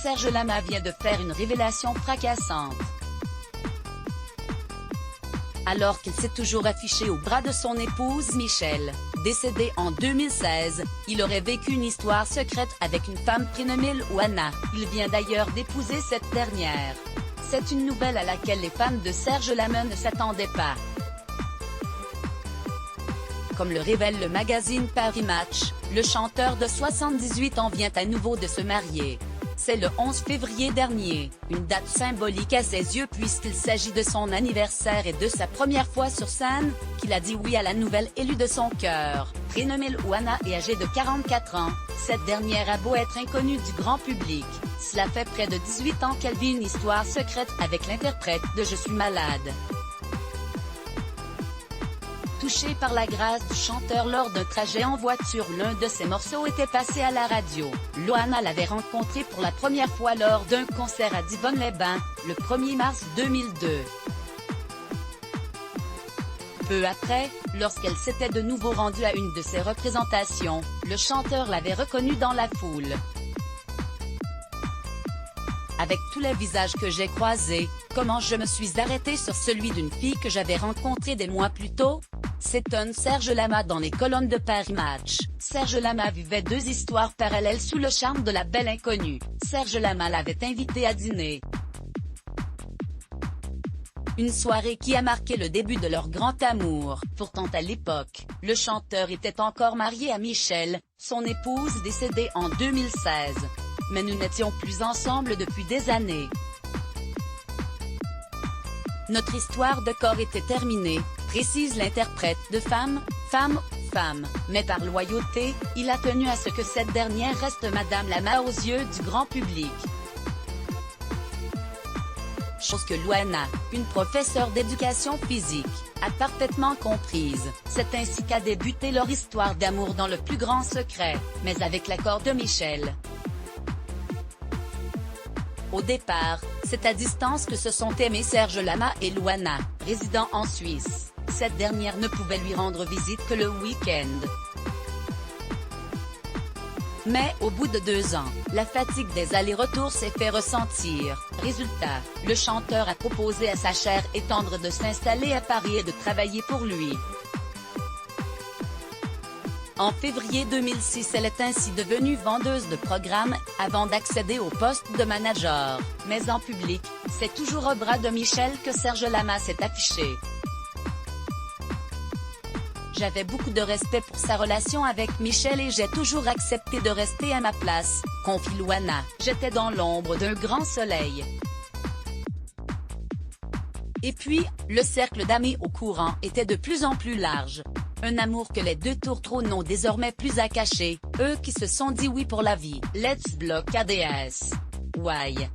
Serge Lama vient de faire une révélation fracassante. Alors qu'il s'est toujours affiché au bras de son épouse Michelle, décédée en 2016, il aurait vécu une histoire secrète avec une femme prénommée Louana. Il vient d'ailleurs d'épouser cette dernière. C'est une nouvelle à laquelle les fans de Serge Lama ne s'attendaient pas. Comme le révèle le magazine Paris Match, le chanteur de 78 ans vient à nouveau de se marier. C'est le 11 février dernier, une date symbolique à ses yeux puisqu'il s'agit de son anniversaire et de sa première fois sur scène, qu'il a dit oui à la nouvelle élue de son cœur. Prénommée Louana et âgée de 44 ans, cette dernière a beau être inconnue du grand public, cela fait près de 18 ans qu'elle vit une histoire secrète avec l'interprète de Je suis malade. Touchée par la grâce du chanteur lors d'un trajet en voiture, l'un de ses morceaux était passé à la radio. Louana l'avait rencontré pour la première fois lors d'un concert à Divonne-les-Bains, le 1er mars 2002. Peu après, lorsqu'elle s'était de nouveau rendue à une de ses représentations, le chanteur l'avait reconnue dans la foule. Avec tous les visages que j'ai croisés, comment je me suis arrêtée sur celui d'une fille que j'avais rencontrée des mois plus tôt? S'étonne Serge Lama dans les colonnes de Paris Match. Serge Lama vivait deux histoires parallèles sous le charme de la belle inconnue. Serge Lama l'avait invitée à dîner. Une soirée qui a marqué le début de leur grand amour. Pourtant à l'époque, le chanteur était encore marié à Michelle, son épouse décédée en 2016. Mais nous n'étions plus ensemble depuis des années. Notre histoire de corps était terminée, précise l'interprète de Femme. Mais par loyauté, il a tenu à ce que cette dernière reste Madame Lama aux yeux du grand public. Chose que Louana, une professeure d'éducation physique, a parfaitement comprise. C'est ainsi qu'a débuté leur histoire d'amour dans le plus grand secret, mais avec l'accord de Michelle. Au départ, c'est à distance que se sont aimés Serge Lama et Louana, résidant en Suisse. Cette dernière ne pouvait lui rendre visite que le week-end. Mais, au bout de 2 ans, la fatigue des allers-retours s'est fait ressentir. Résultat, le chanteur a proposé à sa chère et tendre de s'installer à Paris et de travailler pour lui. En février 2006, elle est ainsi devenue vendeuse de programmes, avant d'accéder au poste de manager. Mais en public, c'est toujours au bras de Michelle que Serge Lama s'est affiché. J'avais beaucoup de respect pour sa relation avec Michelle et j'ai toujours accepté de rester à ma place, confie Louana. J'étais dans l'ombre d'un grand soleil. Et puis, le cercle d'amis au courant était de plus en plus large. Un amour que les deux tourtereaux n'ont désormais plus à cacher, eux qui se sont dit oui pour la vie. Let's block ADS. Why?